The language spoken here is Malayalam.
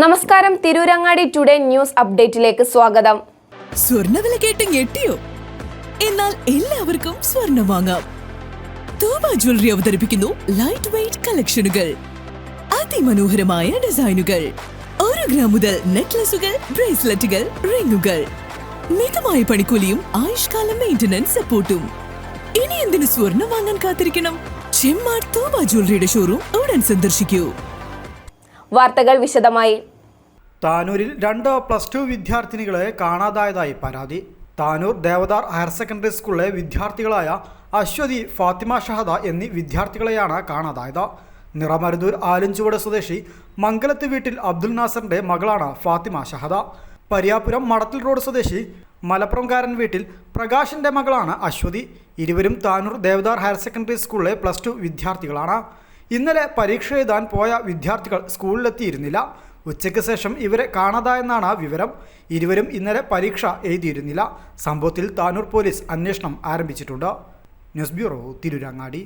നമസ്കാരം, തിരൂരങ്ങാടി ടുഡേ ന്യൂസ് അപ്ഡേറ്റിലേക്ക് സ്വാഗതം. സ്വർണ്ണവില കേട്ട് ഞെട്ടിയോ? എന്നാൽ എല്ലാവർക്കും സ്വർണ്ണം വാങ്ങാം. തോബ ജ്വല്ലറി അവതരിപ്പിക്കുന്നു ലൈറ്റ് വെയ്റ്റ് കളക്ഷനുകൾ, അതിമനോഹരമായ ഡിസൈനുകൾ, 1 ഗ്രാം മുതൽ നെക്ലസുകൾ, ബ്രേസ്ലെറ്റുകൾ, റിങ്ങുകൾ, മിതമായ പണിക്കൂലിയും ആയുഷ്കാല മെയിന്റനൻസ് സപ്പോർട്ടും. ഇനി എന്തിനു സ്വർണ്ണം വാങ്ങാൻ കാത്തിരിക്കണം? ചെമ്മാട് തോബ ജ്വല്ലറിയുടെ ഷോറൂം ഉടൻ സന്ദർശിക്കൂ. വാർത്തകൾ വിശദമായി. താനൂരിൽ 2+2 വിദ്യാർത്ഥിനികളെ കാണാതായതായി പരാതി. താനൂർ ദേവദാർ ഹയർ സെക്കൻഡറി സ്കൂളിലെ വിദ്യാർത്ഥികളായ അശ്വതി, ഫാത്തിമ ഷഹദ എന്നീ വിദ്യാർത്ഥികളെയാണ് കാണാതായത്. നിറമരുതൂർ ആലഞ്ചുവട് സ്വദേശി മംഗലത്ത് വീട്ടിൽ അബ്ദുൽ നാസറിന്റെ മകളാണ് ഫാത്തിമ ഷഹദ. പരിയാപുരം മടത്തിൽ റോഡ് സ്വദേശി മലപ്പുറംകാരൻ വീട്ടിൽ പ്രകാശിന്റെ മകളാണ് അശ്വതി. ഇരുവരും താനൂർ ദേവദാർ ഹയർ സെക്കൻഡറി സ്കൂളിലെ +2 വിദ്യാർത്ഥികളാണ്. ഇന്നലെ പരീക്ഷ എഴുതാൻ പോയ വിദ്യാർത്ഥികൾ സ്കൂളിലെത്തിയിരുന്നില്ല. ഉച്ചയ്ക്ക് ശേഷം ഇവരെ കാണാതായെന്നാണ് വിവരം. ഇരുവരും ഇന്നലെ പരീക്ഷ എഴുതിയിരുന്നില്ല. സംഭവത്തിൽ താനൂർ പോലീസ് അന്വേഷണം ആരംഭിച്ചിട്ടുണ്ട്. News bureau, Tirurangadi.